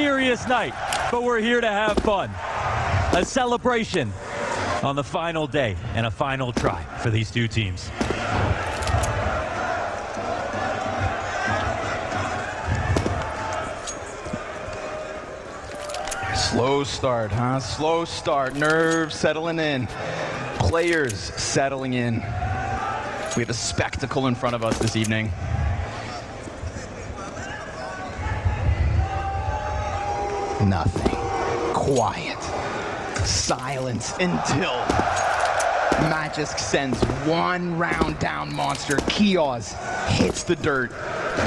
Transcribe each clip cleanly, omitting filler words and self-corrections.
Serious night, but we're here to have fun. A celebration on the final day and a final try for these two teams. Slow start, huh? Slow start. Nerves settling in. Players settling in. We have a spectacle in front of us this evening. Nothing. Quiet. Silence until Magisk sends one round down monster. Kiosk hits the dirt.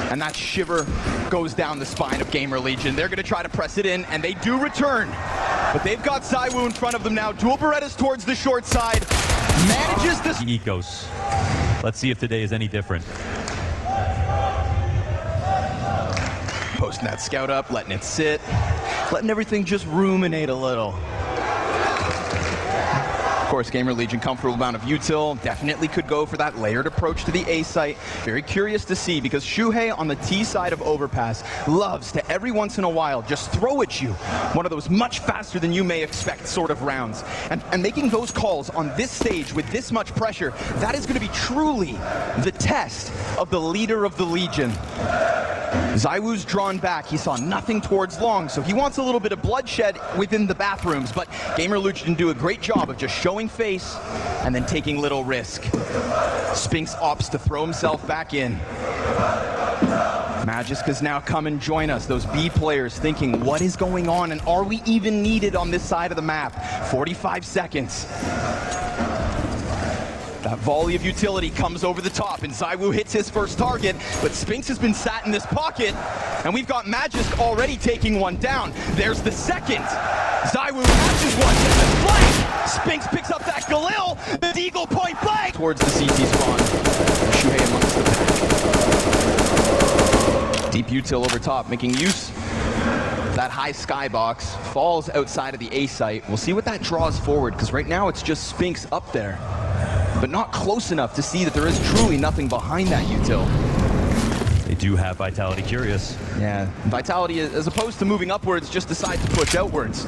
And that shiver goes down the spine of Gamer Legion. They're going to try to press it in, and they do return. But they've got ZywOo in front of them now. Dual Berettas towards the short side. Manages this. Ecos. Let's see if today is any different. Posting that scout up, letting it sit. Letting everything just ruminate a little. Of course, Gamer Legion, comfortable amount of util. Definitely could go for that layered approach to the A site. Very curious to see, because Shuhei on the T side of Overpass loves to every once in a while just throw at you one of those much faster than you may expect sort of rounds. And making those calls on this stage with this much pressure, that is going to be truly the test of the leader of the Legion. ZywOo's drawn back. He saw nothing towards long, so he wants a little bit of bloodshed within the bathrooms, but Gamer Legion do a great job of just showing face and then taking little risk. Spinks opts to throw himself back in. Magisk has now come and join us. Those B players thinking, what is going on, and are we even needed on this side of the map? 45 seconds. That volley of utility comes over the top, and ZywOo hits his first target, but Spinks has been sat in this pocket, and we've got Magisk already taking one down. There's the second. ZywOo catches one, gets the flank. Spinks picks up that Galil, the Deagle point blank. Towards the CT spawn. Shuhei amongst the pack. Deep util over top, making use of that high skybox. Falls outside of the A site. We'll see what that draws forward, because right now it's just Spinks up there, but not close enough to see that there is truly nothing behind that util. They do have Vitality Curious. Yeah, Vitality, as opposed to moving upwards, just decides to push outwards.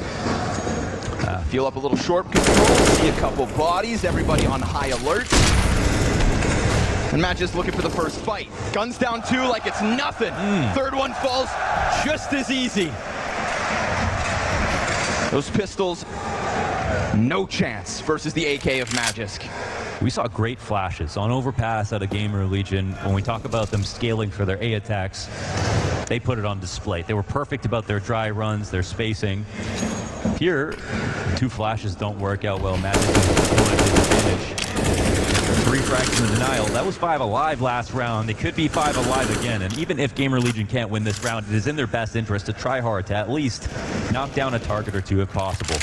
Feel up a little short control, see a couple bodies, everybody on high alert. And Matt just looking for the first fight. Guns down two like it's nothing. Third one falls just as easy. Those pistols, no chance versus the AK of Magisk. We saw great flashes on Overpass out of Gamer Legion. When we talk about them scaling for their A attacks, they put it on display. They were perfect about their dry runs, their spacing. Here, two flashes don't work out well. Magisk is at his advantage. 3 frags in the denial. That was 5 alive last round. They could be 5 alive again. And even if Gamer Legion can't win this round, it is in their best interest to try hard to at least knock down a target or two if possible.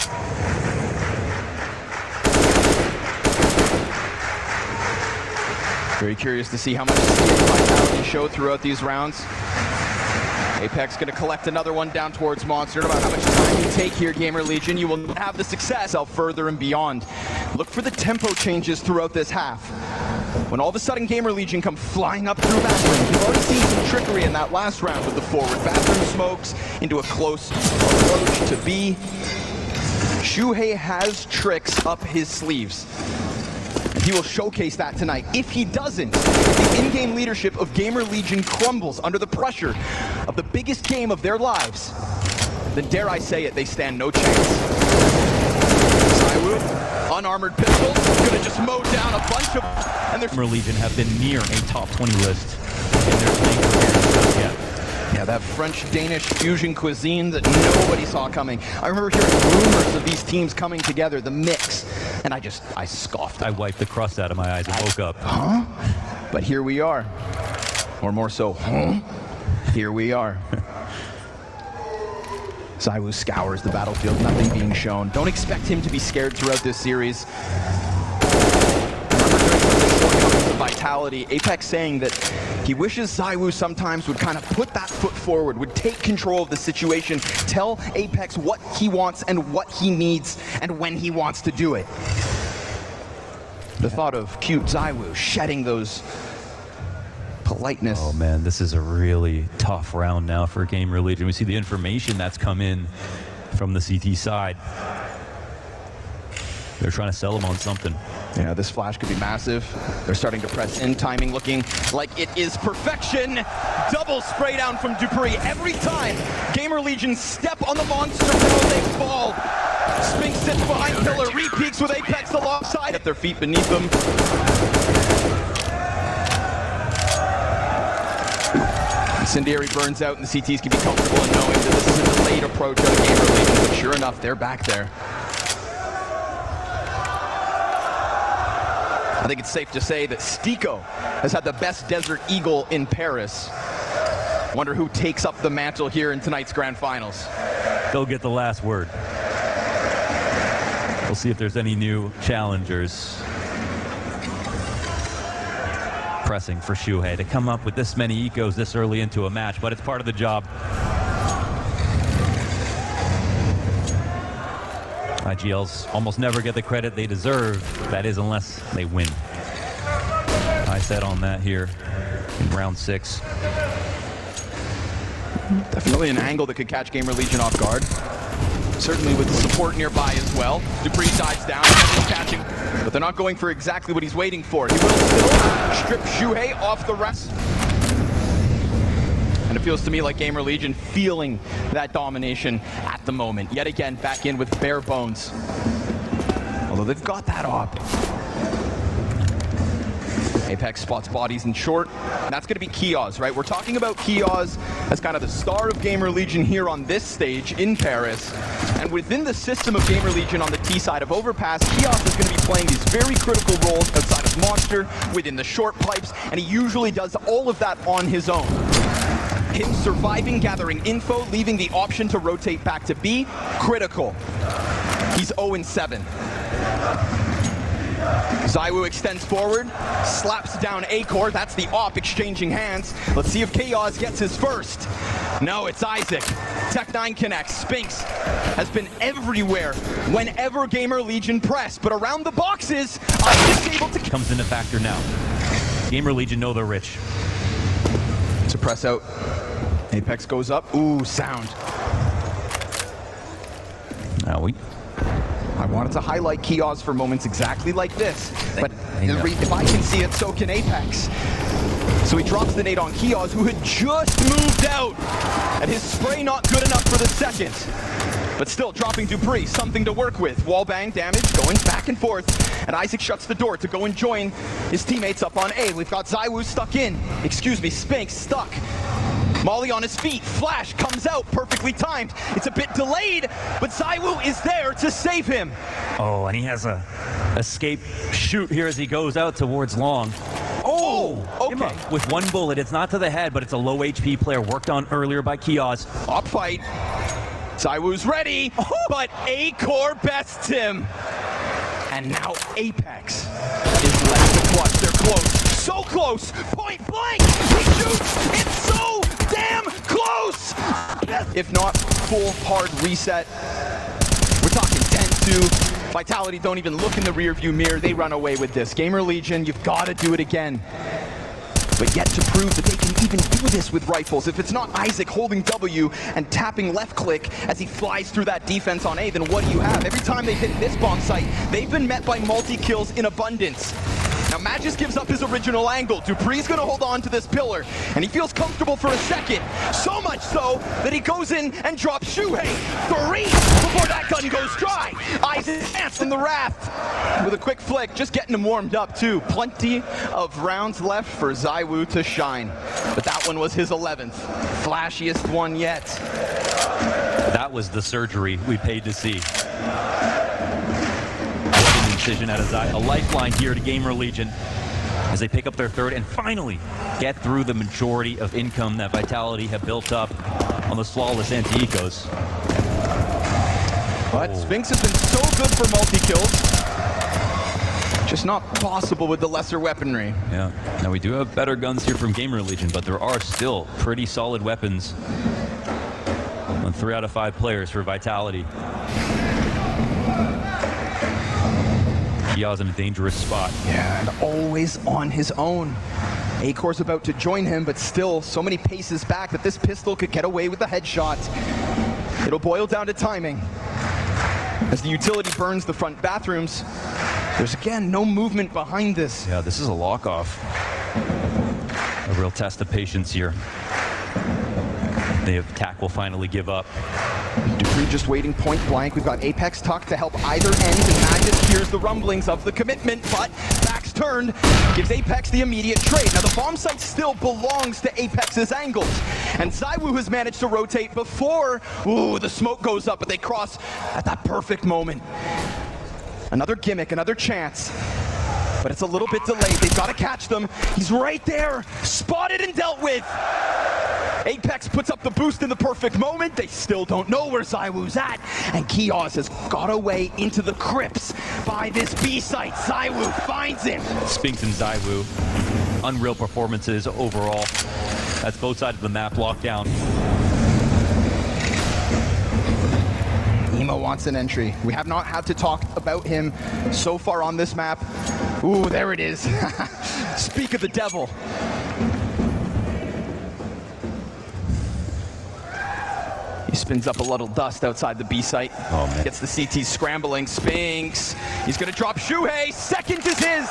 Very curious to see how much Vitality show throughout these rounds. apEX going to collect another one down towards Monster. No matter how much time you take here, Gamer Legion, you will have the success out further and beyond. Look for the tempo changes throughout this half. When all of a sudden Gamer Legion come flying up through bathrooms, you've already seen some trickery in that last round with the forward bathroom smokes into a close approach to B. Shuhei has tricks up his sleeves. He will showcase that tonight. If he doesn't, the in-game leadership of Gamer Legion crumbles under the pressure of the biggest game of their lives, then dare I say it, they stand no chance. ZywOo, unarmored pistol, gonna just mow down a bunch of... And Gamer Legion have been near a top 20 list in their playing careers yet. Yeah, that French-Danish fusion cuisine that nobody saw coming. I remember hearing rumors of these teams coming together, the mix, and I scoffed. I wiped the crust out of my eyes and woke up. Huh? But here we are. Or more so, huh? Here we are. ZywOo scours the battlefield, nothing being shown. Don't expect him to be scared throughout this series. Vitality, apEX saying that he wishes ZywOo sometimes would kind of put that foot forward, would take control of the situation, tell apEX what he wants and what he needs and when he wants to do it. The thought of cute ZywOo shedding those politeness. Oh man, this is a really tough round now for Gamer Legion. We see the information that's come in from the CT side. They're trying to sell him on something. Yeah, this flash could be massive. They're starting to press in, timing looking like it is perfection. Double spray down from Dupree. Every time Gamer Legion step on the monster world, they fall. Spinks sits behind Pillar, re-peeks with apEX alongside at their feet beneath them. Incendiary burns out and the CTs can be comfortable in knowing that this is a delayed approach out of Gamer Legion, but sure enough, they're back there. I think it's safe to say that Stiko has had the best Desert Eagle in Paris. Wonder who takes up the mantle here in tonight's Grand Finals. They'll get the last word. We'll see if there's any new challengers. Pressing for Shuhei to come up with this many ecos this early into a match, but it's part of the job. IGLs almost never get the credit they deserve. That is, unless they win. I said on that here in round 6. Definitely an angle that could catch Gamer Legion off guard. Certainly with the support nearby as well. Dupree dives down, catching, but they're not going for exactly what he's waiting for. He will still strip Shuhei off the rest. And it feels to me like Gamer Legion feeling that domination at the moment. Yet again, back in with bare bones. Although they've got that op. apEX spots bodies in short, and that's going to be Kioz, right? We're talking about Kioz as kind of the star of Gamer Legion here on this stage in Paris. And within the system of Gamer Legion on the T side of Overpass, Kioz is going to be playing these very critical roles outside of Monster, within the short pipes, and he usually does all of that on his own. Him surviving, gathering info, leaving the option to rotate back to B, critical. He's 0-7. ZywOo extends forward, slaps down A-Core, that's the op exchanging hands. Let's see if Chaos gets his first. No, it's Isaac. Tech9 connects. Spinks has been everywhere whenever Gamer Legion press, but around the boxes, Isaac's able to... Comes into factor now. Gamer Legion know they're rich. To press out. apEX goes up. Ooh, sound. Now I wanted to highlight Kioz for moments exactly like this, but if I can see it, so can apEX. So he drops the nade on Kioz, who had just moved out, and his spray not good enough for the second. But still dropping Dupree, something to work with. Wallbang damage going back and forth, and Isaac shuts the door to go and join his teammates up on A. We've got ZywOo stuck in. Excuse me, Spinks stuck. Molly on his feet, flash comes out, perfectly timed. It's a bit delayed, but ZywOo is there to save him. Oh, and he has a escape shoot here as he goes out towards long. Oh, okay. With one bullet, it's not to the head, but it's a low HP player worked on earlier by Kioz. Op fight. ZywOo's ready, but A-Core bests him. And now apEX is left to clutch. They're close, so close, point blank. He shoots, it's so damn close. If not, full hard reset. We're talking 10-2. Vitality don't even look in the rearview mirror. They run away with this. Gamer Legion, you've got to do it again. But yet to prove that they can even do this with rifles. If it's not Isaac holding W and tapping left click as he flies through that defense on A, then what do you have? Every time they've hit this bomb site, they've been met by multi-kills in abundance. Now Magis gives up his original angle. Dupree's gonna hold on to this pillar, and he feels comfortable for a second. So much so that he goes in and drops Shuhei. 3 before that gun goes dry. Isaac dance in the Wrath with a quick flick, just getting him warmed up too. Plenty of rounds left for ZywOo to shine. But that one was his 11th. Flashiest one yet. That was the surgery we paid to see. Incision out of Zai. A lifeline here to Gamer Legion as they pick up their third and finally get through the majority of income that Vitality have built up on the flawless anti-ecos. But Spinks has been so good for multi-kills. Just not possible with the lesser weaponry. Yeah. Now we do have better guns here from Gamer Legion, but there are still pretty solid weapons on 3 out of 5 players for Vitality. Kioz in a dangerous spot. Yeah, and always on his own. Acor's about to join him, but still so many paces back that this pistol could get away with the headshot. It'll boil down to timing. As the utility burns the front bathrooms, there's again no movement behind this. Yeah, this is a lock-off. A real test of patience here. The attack will finally give up. Dupree just waiting point blank. We've got apEX tucked to help either end, and Magnus hears the rumblings of the commitment, but back's turned, gives apEX the immediate trade. Now the bomb site still belongs to apEX's angles, and ZywOo has managed to rotate before, the smoke goes up, but they cross at that perfect moment. Another gimmick, another chance, but it's a little bit delayed. They've got to catch them. He's right there, spotted and dealt with. apEX puts up the boost in the perfect moment. They still don't know where ZywOo's at, and Kios has got away into the crypts by this B site. ZywOo finds him. Spinks and ZywOo, unreal performances overall. That's both sides of the map locked down. Emo wants an entry. We have not had to talk about him so far on this map. Ooh, there it is. Speak of the devil. He spins up a little dust outside the B site. Oh, man. Gets the CT scrambling. Spinks. He's going to drop Shuhei. Second is his.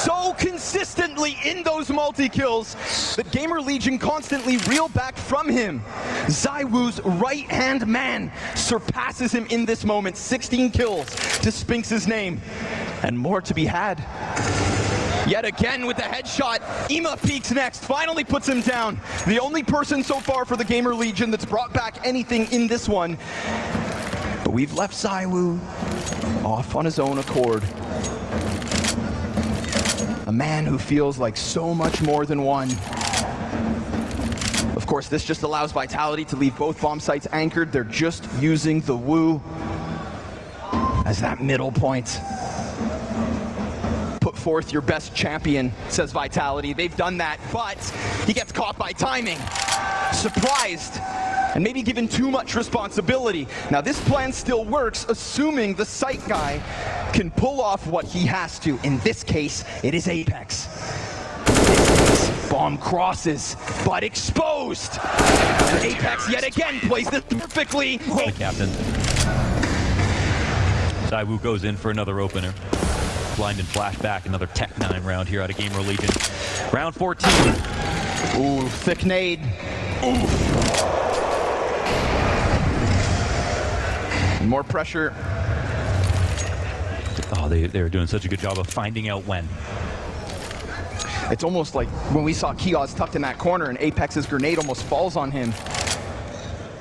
So consistently in those multi-kills that Gamer Legion constantly reel back from him. ZywOo's right-hand man surpasses him in this moment. 16 kills to Spinks' name. And more to be had. Yet again with the headshot, Ema peeks next, finally puts him down. The only person so far for the Gamer Legion that's brought back anything in this one. But we've left ZywOo off on his own accord. A man who feels like so much more than one. Of course, this just allows Vitality to leave both bomb sites anchored. They're just using the Woo as that middle point. Put forth your best champion, says Vitality. They've done that, but he gets caught by timing. Surprised, and maybe given too much responsibility. Now this plan still works, assuming the site guy can pull off what he has to. In this case, it is apEX. Bomb crosses, but exposed. And apEX yet again plays this perfectly. The captain. ZywOo goes in for another opener. Blind and flashback, another Tech 9 round here out of Gamer Legion. Round 14. Ooh, thick nade. Ooh. More pressure. Oh, they were doing such a good job of finding out when. It's almost like when we saw Kios tucked in that corner and apEX's grenade almost falls on him.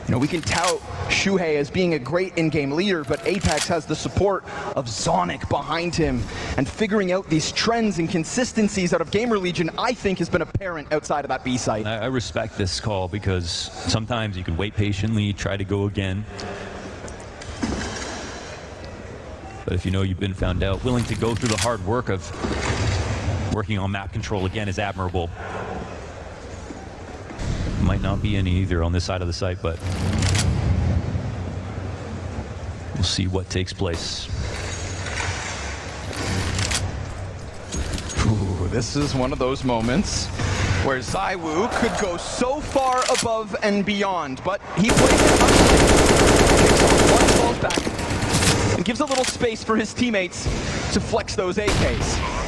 You know, we can tout Shuhei as being a great in-game leader, but apEX has the support of Zonic behind him. And figuring out these trends and consistencies out of Gamer Legion, I think, has been apparent outside of that B site. I respect this call because sometimes you can wait patiently, try to go again. But if you know you've been found out, willing to go through the hard work of working on map control again is admirable. Might not be any either on this side of the site, but we'll see what takes place. Ooh, this is one of those moments where ZywOo could go so far above and beyond, but he plays it one falls back and gives a little space for his teammates to flex those AKs.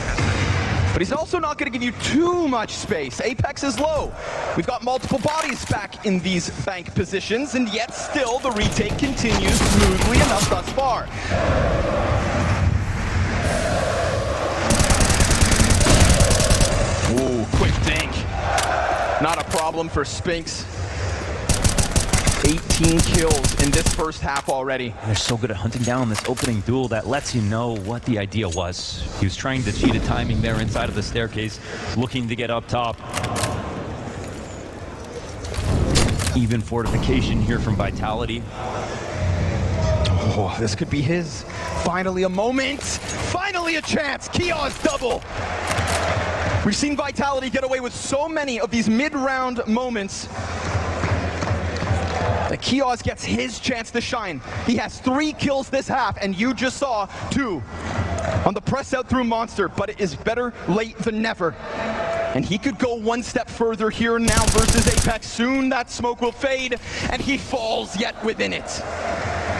But he's also not going to give you too much space. apEX is low. We've got multiple bodies back in these bank positions, and yet still the retake continues smoothly enough thus far. Ooh, quick dink. Not a problem for Spinks. 18 kills in this first half already. They're so good at hunting down this opening duel that lets you know what the idea was. He was trying to cheat a timing there inside of the staircase, looking to get up top. Even fortification here from Vitality. Oh, this could be his. Finally a moment. Finally a chance. Kios double. We've seen Vitality get away with so many of these mid-round moments. The Kios gets his chance to shine. He has 3 kills this half, and you just saw 2 on the press out through Monster, but it is better late than never. And he could go one step further here now versus apEX. Soon that smoke will fade, and he falls yet within it.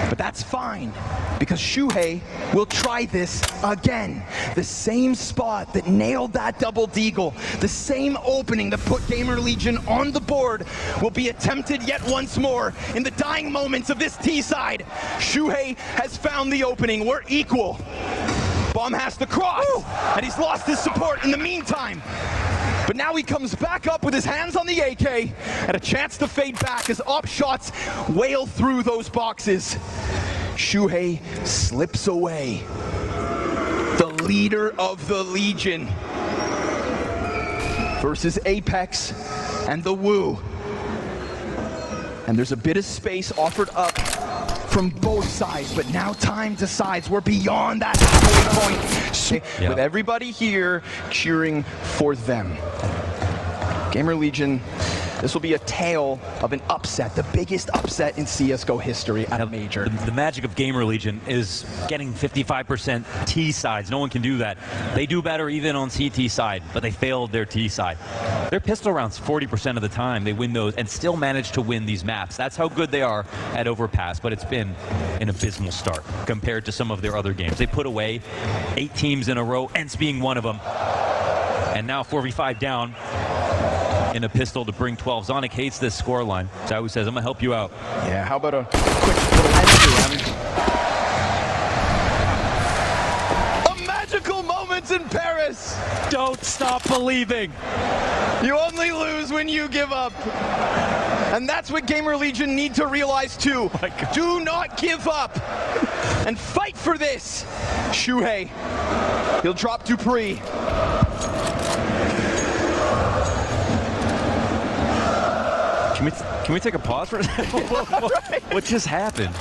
But that's fine, because Shuhei will try this again. The same spot that nailed that double deagle, the same opening that put Gamer Legion on the board will be attempted yet once more in the dying moments of this T-side. Shuhei has found the opening. We're equal. Bomb has to cross, and he's lost his support in the meantime. But now he comes back up with his hands on the AK and a chance to fade back as op shots wail through those boxes. Shuhei slips away. The leader of the Legion versus apEX and the Wu. And there's a bit of space offered up from both sides, but now time decides. We're beyond that halfway point. With everybody here cheering for them. Gamer Legion, this will be a tale of an upset, the biggest upset in CSGO history at a major. The magic of Gamer Legion is getting 55% T sides. No one can do that. They do better even on CT side, but they failed their T side. Their pistol rounds 40% of the time. They win those and still manage to win these maps. That's how good they are at Overpass, but it's been an abysmal start compared to some of their other games. They put away 8 teams in a row, ENCE being one of them. And now 4v5 down in a pistol to bring 12. Zonic hates this scoreline. Zawu says, I'm going to help you out. Yeah, how about a quick little entry? A magical moment in Paris. Don't stop believing. You only lose when you give up. And that's what Gamer Legion need to realize too. Oh, do not give up. And fight for this. Shuhei. He'll drop Dupree. Can we take a pause for a second? What just happened?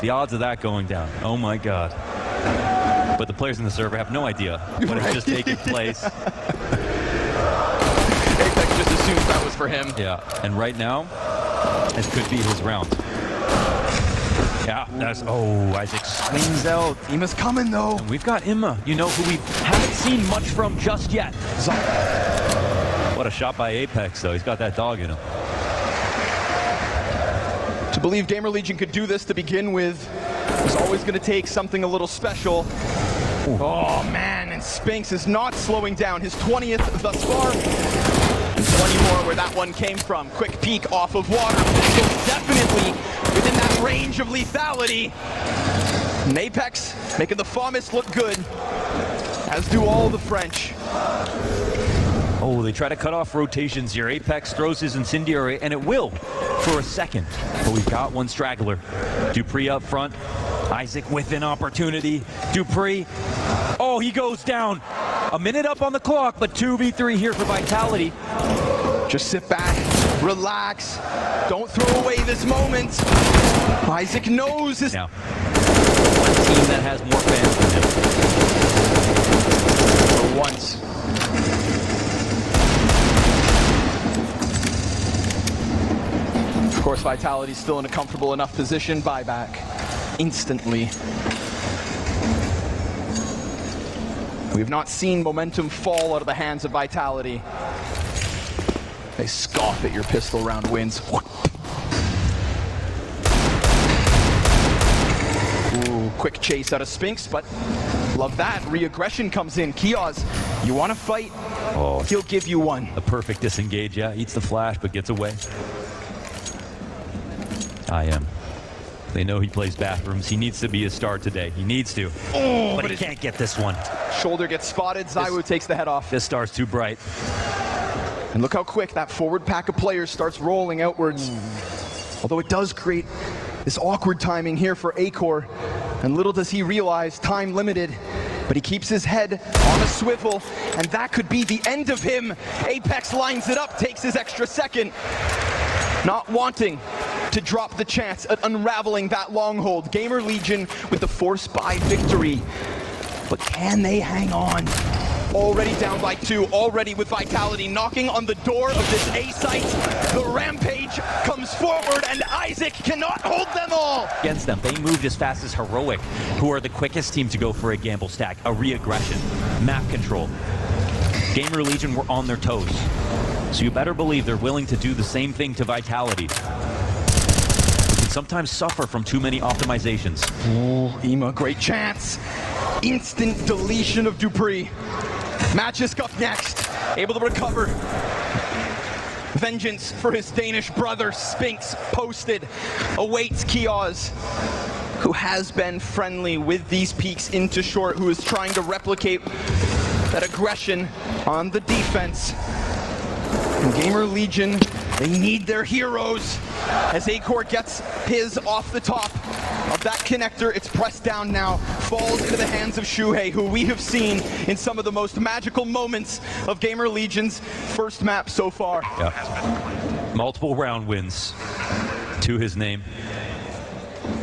The odds of that going down. Oh my God. But the players in the server have no idea what has just taken place. apEX just assumes that was for him. Yeah, and right now, this could be his round. Yeah, that's, oh, Isaac swings out. Ima's coming though. And we've got Ima, you know, who we haven't seen much from just yet. What a shot by apEX though, he's got that dog in him. To believe Gamer Legion could do this to begin with was always going to take something a little special. Ooh. Oh man, and Spinks is not slowing down. His 20th thus far. And 20 more where that one came from. Quick peek off of water. Definitely within that range of lethality. And apEX making the FAMAS look good, as do all the French. Oh, they try to cut off rotations here. apEX throws his incendiary, and it will for a second. But we've got one straggler. Dupree up front. Isaac with an opportunity. Dupree. Oh, he goes down. A minute up on the clock, but 2v3 here for Vitality. Just sit back, relax. Don't throw away this moment. Isaac knows his... Now, one team that has more fans than him. For once. Of course, Vitality's still in a comfortable enough position. Buyback instantly. We've not seen momentum fall out of the hands of Vitality. They scoff at your pistol round wins. Ooh, quick chase out of Spinks, but love that. Re-aggression comes in. Kioz, you want to fight? Oh, he'll give you one. A perfect disengage, yeah. Eats the flash, but gets away. I am. They know he plays bathrooms. He needs to be a star today. He needs to. Oh, but he can't get this one. Shoulder gets spotted. Zawu takes the head off. This star's too bright. And look how quick that forward pack of players starts rolling outwards. Although it does create this awkward timing here for Acor. And little does he realize, time limited. But he keeps his head on a swivel, and that could be the end of him. apEX lines it up, takes his extra second. Not wanting to drop the chance at unraveling that long hold. Gamer Legion with the force buy victory. But can they hang on? already down by 2, already with Vitality knocking on the door of this A site. The Rampage comes forward and Isaac cannot hold them all. Against them, they moved as fast as Heroic, who are the quickest team to go for a gamble stack, a re-aggression, map control. Gamer Legion were on their toes. So you better believe they're willing to do the same thing to Vitality. You can sometimes suffer from too many optimizations. Oh, Ema, great chance. Instant deletion of Dupree. Magisk up next, able to recover. Vengeance for his Danish brother, Spinks, posted, awaits Kioz, who has been friendly with these peaks into short, who is trying to replicate that aggression on the defense. And Gamer Legion, they need their heroes. As Acor gets his off the top of that connector, it's pressed down now, falls into the hands of Shuhei, who we have seen in some of the most magical moments of Gamer Legion's first map so far. Yeah. Multiple round wins to his name.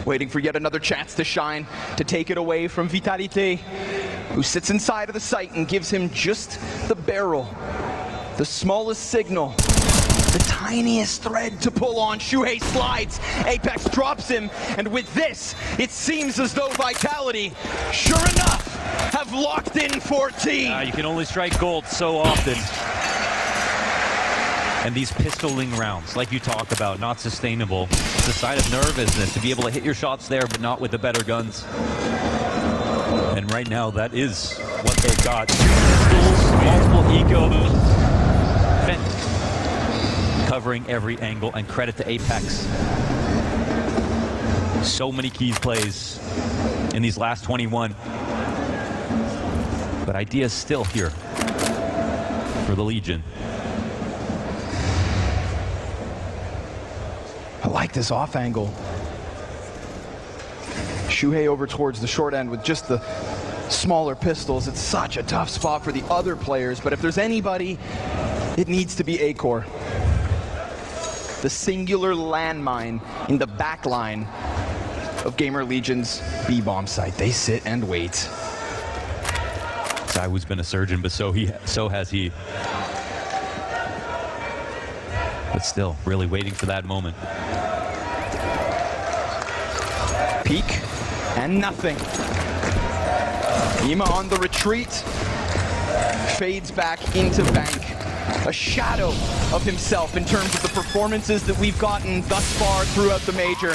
Waiting for yet another chance to shine, to take it away from Vitality, who sits inside of the site and gives him just the barrel, the smallest signal, the tiniest thread to pull on. Shuhei slides, apEX drops him, and with this, it seems as though Vitality, sure enough, have locked in 14. You can only strike gold so often. And these pistoling rounds, like you talk about, not sustainable. It's a sign of nervousness to be able to hit your shots there, but not with the better guns. And right now, that is what they got. 2 pistols, multiple ecos. Covering every angle, and credit to apEX. So many key plays in these last 21. But idea's still here for the Legion. I like this off angle. Shuhei over towards the short end with just the smaller pistols. It's such a tough spot for the other players, but if there's anybody, it needs to be Acor. The singular landmine in the back line of Gamer Legion's B-bomb site. They sit and wait. Zaiwu's been a surgeon, but so has he. But still, really waiting for that moment. Peek, and nothing. Ema on the retreat, fades back into bank. A shadow of himself in terms of the performances that we've gotten thus far throughout the major.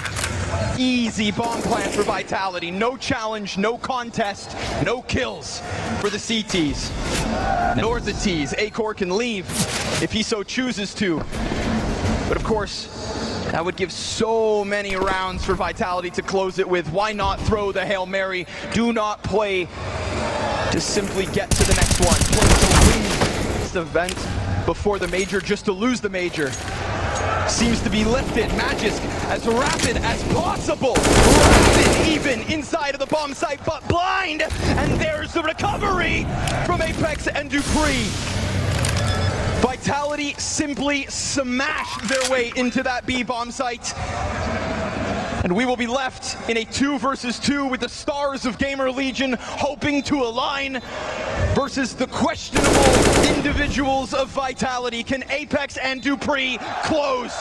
Easy bomb plant for Vitality. No challenge, no contest, no kills for the CTs. Nor the Ts. Acor can leave if he so chooses to. But of course, that would give so many rounds for Vitality to close it with. Why not throw the Hail Mary? Do not play to simply get to the next one. Play to win this event before the major, just to lose the major. Seems to be lifted. Magisk as rapid as possible. Rapid even inside of the bomb site, but blind. And there's the recovery from apEX and Dupree. Vitality simply smash their way into that B-bomb site. And we will be left in a 2 versus 2 with the stars of Gamer Legion hoping to align versus the questionable individuals of Vitality. Can apEX and Dupree close?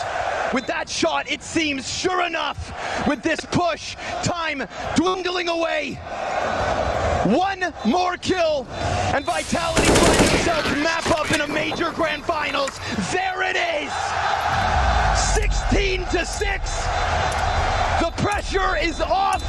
With that shot, it seems, sure enough, with this push, time dwindling away. One more kill, and Vitality finds themselves map up in a major grand finals. There it is! 16-6. The pressure is off.